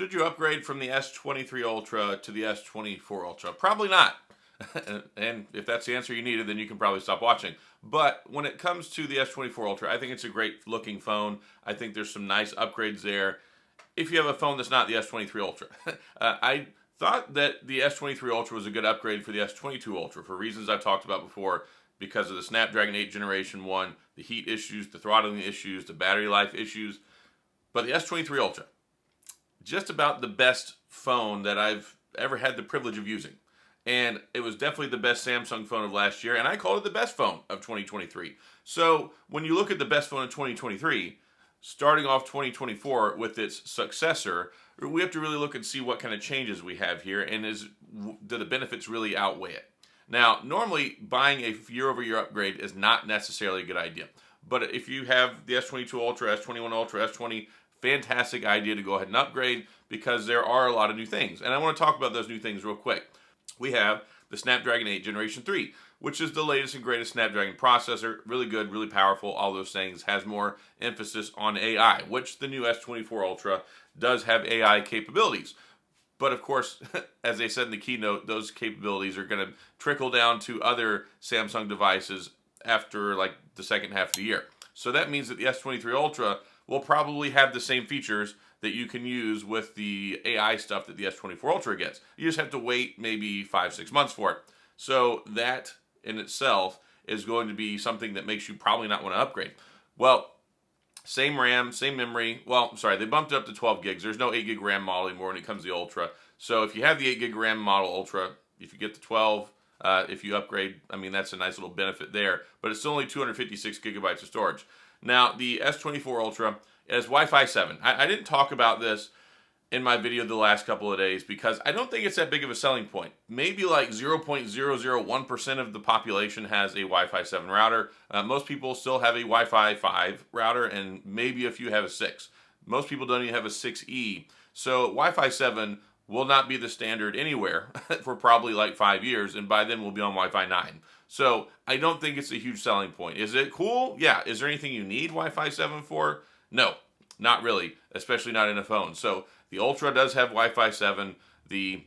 Should you upgrade from the S23 Ultra to the S24 Ultra? Probably not. And if that's the answer you needed, then you can probably stop watching. But when it comes to the S24 Ultra, I think it's a great looking phone. I think there's some nice upgrades there. If you have a phone that's not the S23 Ultra, I thought that the S23 Ultra was a good upgrade for the S22 Ultra for reasons I've talked about before, because of the Snapdragon 8 Generation 1, the heat issues, the throttling issues, the battery life issues. But the S23 Ultra, just about the best phone that I've ever had the privilege of using. And it was definitely the best Samsung phone of last year, and I called it the best phone of 2023. So when you look at the best phone of 2023, starting off 2024 with its successor, we have to really look and see what kind of changes we have here, and do the benefits really outweigh it. Now, normally buying a year-over-year upgrade is not necessarily a good idea. But if you have the S22 Ultra, S21 Ultra, S20, fantastic idea to go ahead and upgrade, because there are a lot of new things. And I want to talk about those new things real quick. We have the Snapdragon 8 Generation 3, which is the latest and greatest Snapdragon processor. Really good, really powerful, all those things. Has more emphasis on AI, which the new S24 Ultra does have AI capabilities. But of course, as they said in the keynote, those capabilities are going to trickle down to other Samsung devices after like the second half of the year. So that means that the S23 Ultra will probably have the same features that you can use with the AI stuff that the S24 Ultra gets. You just have to wait maybe 5-6 months for it. So that in itself is going to be something that makes you probably not want to upgrade. Well, same RAM, same memory. Well, sorry, they bumped it up to 12 gigs. There's no 8 gig RAM model anymore when it comes to the Ultra. So if you have the 8 gig RAM model Ultra, if you get the 12, if you upgrade, I mean, that's a nice little benefit there. But it's still only 256 gigabytes of storage. Now, the S24 Ultra has Wi-Fi 7. I didn't talk about this in my video the last couple of days because I don't think it's that big of a selling point. Maybe like 0.001% of the population has a Wi-Fi 7 router. Most people still have a Wi-Fi 5 router, and maybe a few have a 6. Most people don't even have a 6E. So Wi-Fi 7 will not be the standard anywhere for probably like 5 years, and by then we'll be on Wi-Fi 9. So I don't think it's a huge selling point. Is it cool? Yeah. Is there anything you need Wi-Fi 7 for? No, not really, especially not in a phone. So the Ultra does have Wi-Fi 7. The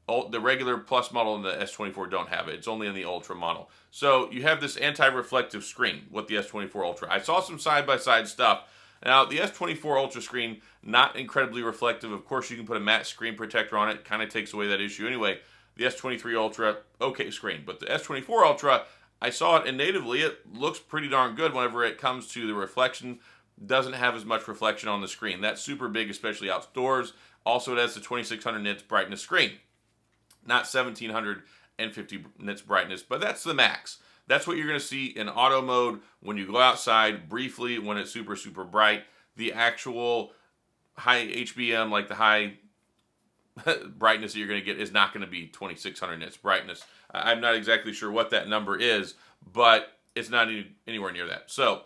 regular Plus model and the S24 don't have it. It's only in the Ultra model. So you have this anti-reflective screen with the S24 Ultra. I saw some side-by-side stuff. Now, the S24 Ultra screen, not incredibly reflective. Of course, you can put a matte screen protector on it. Kind of takes away that issue anyway. The S23 Ultra, okay screen. But the S24 Ultra, I saw it, and natively, it looks pretty darn good whenever it comes to the reflection. Doesn't have as much reflection on the screen. That's super big, especially outdoors. Also, it has the 2600 nits brightness screen. Not 1750 nits brightness, but that's the max. That's what you're going to see in auto mode when you go outside briefly when it's super, super bright. The actual high HBM, like the high brightness that you're going to get, is not going to be 2600 nits brightness. I'm not exactly sure what that number is, but it's not anywhere near that. So,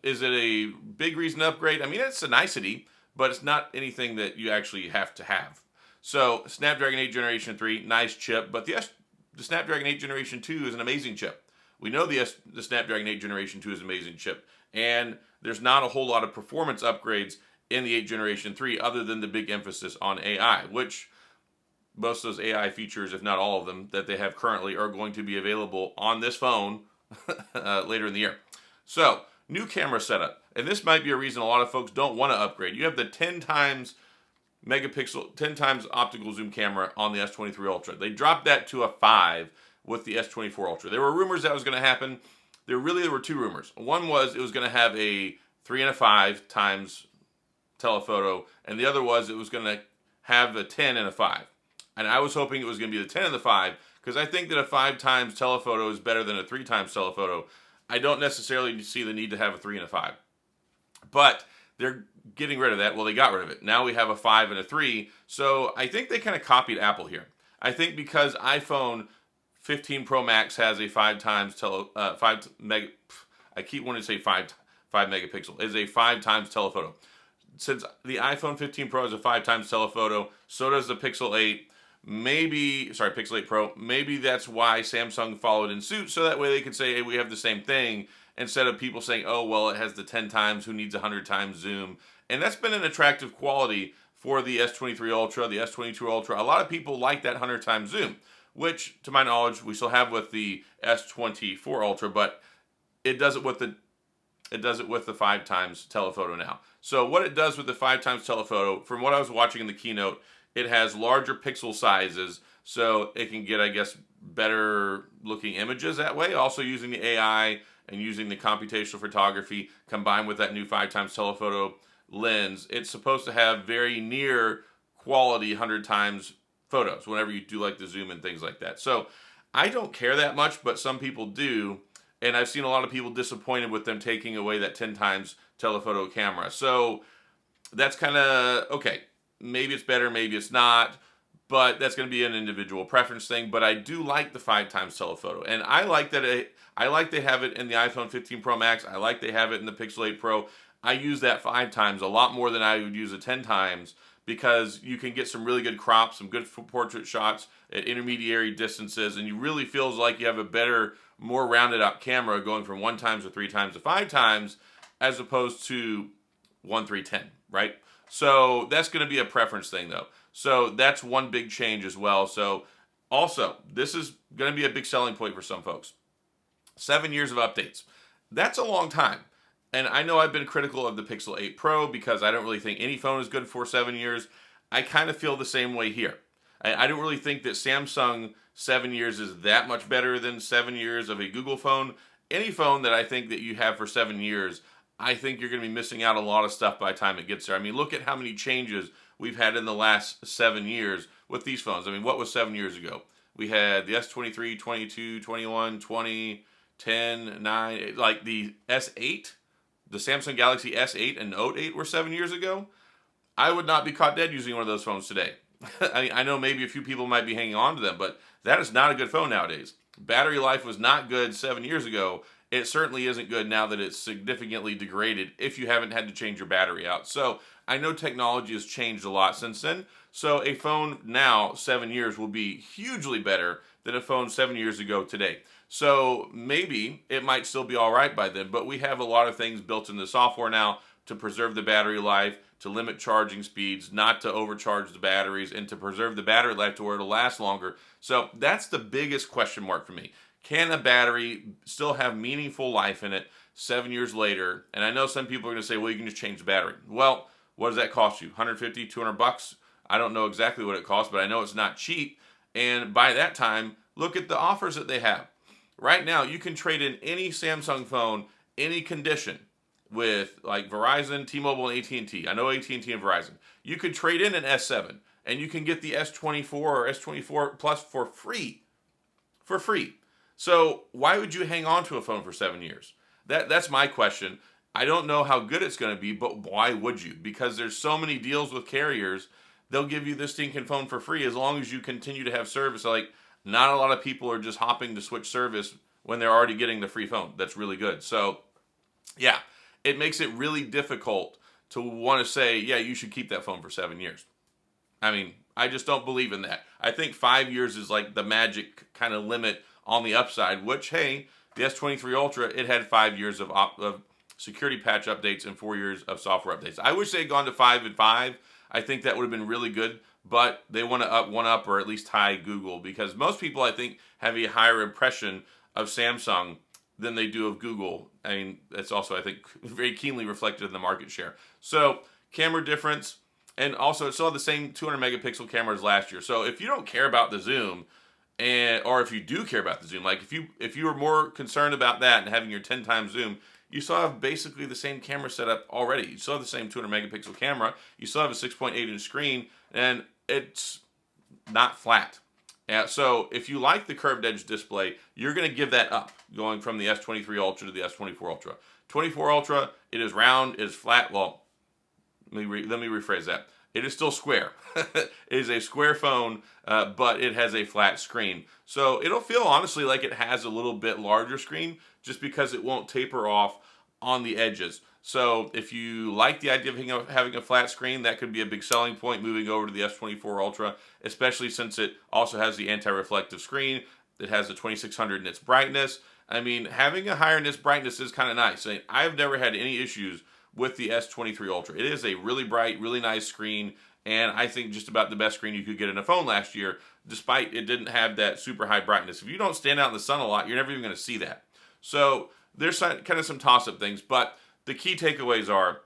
is it a big reason to upgrade? I mean, it's a nicety, but it's not anything that you actually have to have. So, Snapdragon 8 Generation 3, nice chip, but the Snapdragon 8 Generation 2 is an amazing chip. We know the Snapdragon 8 Generation 2 is an amazing chip, and there's not a whole lot of performance upgrades in the 8 Generation 3 other than the big emphasis on AI, which most of those AI features, if not all of them, that they have currently are going to be available on this phone later in the year. So, new camera setup, and this might be a reason a lot of folks don't want to upgrade. You have the 10 times optical zoom camera on the S23 Ultra. They dropped that to a 5 with the S24 Ultra. There were rumors that was going to happen. There were two rumors. One was it was going to have a 3 and a 5 times telephoto, and the other was it was going to have a 10 and a 5. And I was hoping it was going to be the 10 and the 5, because I think that a 5 times telephoto is better than a 3 times telephoto. I don't necessarily see the need to have a 3 and a 5. But they're getting rid of that. Well, they got rid of it. Now we have a 5 and a 3. So I think they kind of copied Apple here. I think because iPhone 15 Pro Max has a 5 times I keep wanting to say 5 megapixel. Is a 5 times telephoto. Since the iPhone 15 Pro is a 5 times telephoto, so does the Pixel 8. Pixel 8 Pro. Maybe that's why Samsung followed in suit, so that way they could say, hey, we have the same thing, instead of people saying, oh, well, it has the 10 times, who needs 100 times zoom. And that's been an attractive quality for the S23 Ultra, the S22 Ultra. A lot of people like that 100 times zoom, which to my knowledge we still have with the S24 Ultra, but it does it with the 5 times telephoto now. So what it does with the 5 times telephoto, from what I was watching in the keynote, it has larger pixel sizes, so it can get, I guess, better looking images that way. Also using the AI and using the computational photography combined with that new 5 times telephoto lens, it's supposed to have very near quality 100 times photos whenever you do like the zoom and things like that. So I don't care that much, but some people do. And I've seen a lot of people disappointed with them taking away that 10 times telephoto camera. So that's kind of, okay, maybe it's better, maybe it's not, but that's going to be an individual preference thing. But I do like the 5 times telephoto. And I like that I like they have it in the iPhone 15 Pro Max. I like they have it in the Pixel 8 Pro. I use that 5 times a lot more than I would use it 10 times because you can get some really good crops, some good portrait shots at intermediary distances, and you really feels like you have a better, more rounded out camera going from 1 times to 3 times to 5 times as opposed to 1, 3, 10, right? So that's going to be a preference thing though. So that's one big change as well. So also, this is going to be a big selling point for some folks. 7 years of updates. That's a long time. And I know I've been critical of the Pixel 8 Pro because I don't really think any phone is good for 7 years. I kind of feel the same way here. I don't really think that Samsung 7 years is that much better than 7 years of a Google phone. Any phone that I think that you have for 7 years, I think you're going to be missing out a lot of stuff by the time it gets there. I mean, look at how many changes we've had in the last 7 years with these phones. I mean, what was 7 years ago? We had the S23, 22, 21, 20, 10, 9, like the S8. The Samsung Galaxy S8 and Note 8 were 7 years ago. I would not be caught dead using one of those phones today. I know maybe a few people might be hanging on to them, but that is not a good phone nowadays. Battery life was not good 7 years ago. It certainly isn't good now that it's significantly degraded if you haven't had to change your battery out. So I know technology has changed a lot since then. So a phone now, 7 years, will be hugely better than a phone 7 years ago today. So maybe it might still be all right by then, but we have a lot of things built in the software now to preserve the battery life, to limit charging speeds, not to overcharge the batteries, and to preserve the battery life to where it'll last longer. So that's the biggest question mark for me. Can a battery still have meaningful life in it 7 years later? And I know some people are going to say, well, you can just change the battery. Well, what does that cost you? 150, 200 bucks? I don't know exactly what it costs, but I know it's not cheap. And by that time, look at the offers that they have. Right now, you can trade in any Samsung phone, any condition, with like Verizon, T-Mobile, and AT&T. I know AT&T and Verizon. You could trade in an S7, and you can get the S24 or S24 Plus for free. For free. So why would you hang on to a phone for 7 years? That's my question. I don't know how good it's going to be, but why would you? Because there's so many deals with carriers, they'll give you this stinking phone for free as long as you continue to have service. Like, not a lot of people are just hopping to switch service when they're already getting the free phone. That's really good. So, yeah, it makes it really difficult to want to say, yeah, you should keep that phone for 7 years. I mean, I just don't believe in that. I think 5 years is like the magic kind of limit on the upside, which, hey, the S23 Ultra, it had 5 years of security patch updates and 4 years of software updates. I wish they had gone to 5 and 5. I think that would have been really good. But they want to one up or at least tie Google because most people, I think, have a higher impression of Samsung than they do of Google. I mean, that's also, I think, very keenly reflected in the market share. So, camera difference, and also it still had the same 200 megapixel camera as last year. So, if you don't care about the zoom, or if you do care about the zoom, like if you were more concerned about that and having your 10 times zoom, you still have basically the same camera setup already. You still have the same 200 megapixel camera. You still have a 6.8 inch screen, and it's not flat. So if you like the curved edge display, you're going to give that up going from the S23 Ultra to the S24 Ultra. 24 Ultra, it is round, it is flat. Well, let me rephrase that. It is still square. It is a square phone, but it has a flat screen. So it'll feel honestly like it has a little bit larger screen just because it won't taper off on the edges. So if you like the idea of having a flat screen, that could be a big selling point moving over to the S24 Ultra, especially since it also has the anti-reflective screen. It has the 2600 nits brightness. I mean, having a higher nits brightness is kind of nice. I've never had any issues with the S23 Ultra. It is a really bright, really nice screen. and I think just about the best screen you could get in a phone last year, despite it didn't have that super high brightness. If you don't stand out in the sun a lot, you're never even going to see that. So there's kind of some toss-up things, but the key takeaways are,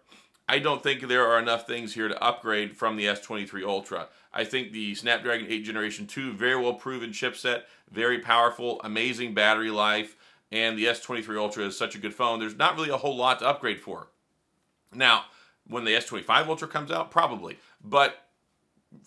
I don't think there are enough things here to upgrade from the S23 Ultra. I think the Snapdragon 8 Generation 2, very well proven chipset, very powerful, amazing battery life, and the S23 Ultra is such a good phone. There's not really a whole lot to upgrade for. Now, when the S25 Ultra comes out, probably. But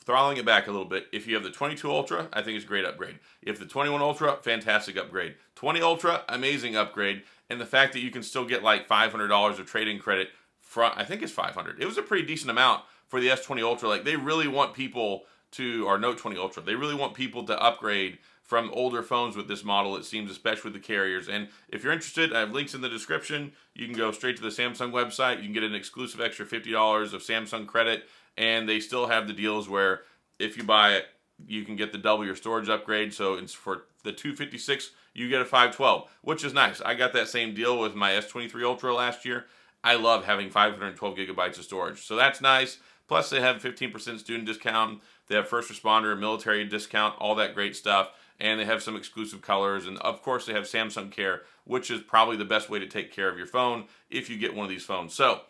throttling it back a little bit, if you have the 22 Ultra, I think it's a great upgrade. If the 21 Ultra, fantastic upgrade. 20 Ultra, amazing upgrade. And the fact that you can still get like $500 of trade-in credit from, I think it's 500. It was a pretty decent amount for the S20 Ultra. Like, they really want people to, or Note 20 Ultra, they really want people to upgrade from older phones with this model, it seems, especially with the carriers. And if you're interested, I have links in the description. You can go straight to the Samsung website. You can get an exclusive extra $50 of Samsung credit. And they still have the deals where if you buy it, you can get the double your storage upgrade. So it's for the 256, you get a 512, which is nice. I got that same deal with my S23 Ultra last year. I love having 512 gigabytes of storage. So that's nice. Plus, they have 15% student discount. They have first responder and military discount, all that great stuff. And they have some exclusive colors. And of course, they have Samsung Care, which is probably the best way to take care of your phone if you get one of these phones. So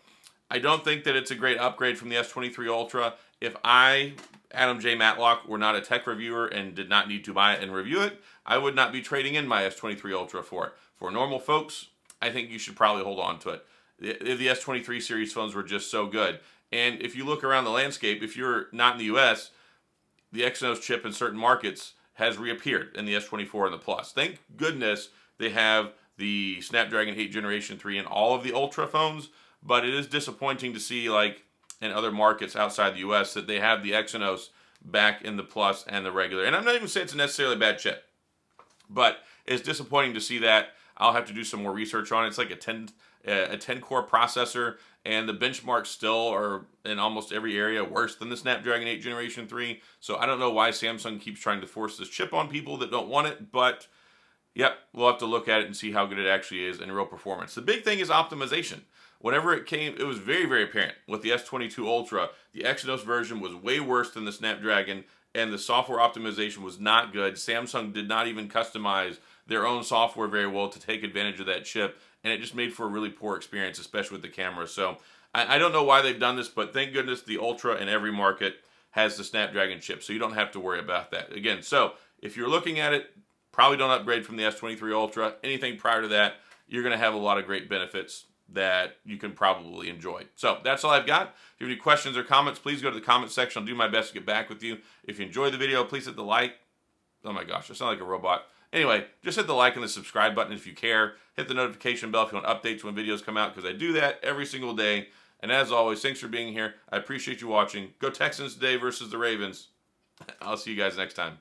I don't think that it's a great upgrade from the S23 Ultra. If I, Adam J. Matlock, were not a tech reviewer and did not need to buy it and review it, I would not be trading in my S23 Ultra for it. For normal folks, I think you should probably hold on to it. The S23 series phones were just so good. And if you look around the landscape, if you're not in the US, the Exynos chip in certain markets has reappeared in the S24 and the Plus. Thank goodness they have the Snapdragon 8 Generation 3 in all of the Ultra phones, but it is disappointing to see, like, in other markets outside the US, that they have the Exynos back in the Plus and the regular. And I'm not even saying it's a necessarily bad chip, but it's disappointing to see that. I'll have to do some more research on it. It's like a 10-core processor, and the benchmarks still are in almost every area worse than the Snapdragon 8 Generation 3. So I don't know why Samsung keeps trying to force this chip on people that don't want it, but yep, we'll have to look at it and see how good it actually is in real performance. The big thing is optimization. Whenever it came, it was very, very apparent with the S22 Ultra. The Exynos version was way worse than the Snapdragon, and the software optimization was not good. Samsung did not even customize their own software very well to take advantage of that chip, and it just made for a really poor experience, especially with the camera. So I don't know why they've done this, but thank goodness the Ultra in every market has the Snapdragon chip, so you don't have to worry about that. Again, so if you're looking at it, probably don't upgrade from the S23 Ultra. Anything prior to that, you're going to have a lot of great benefits that you can probably enjoy. So that's all I've got. If you have any questions or comments, please go to the comment section. I'll do my best to get back with you. If you enjoyed the video, please hit the like. Oh my gosh, I sound like a robot. Anyway, just hit the like and the subscribe button if you care. Hit the notification bell if you want updates when videos come out, because I do that every single day. And as always, thanks for being here. I appreciate you watching. Go Texans today versus the Ravens. I'll see you guys next time.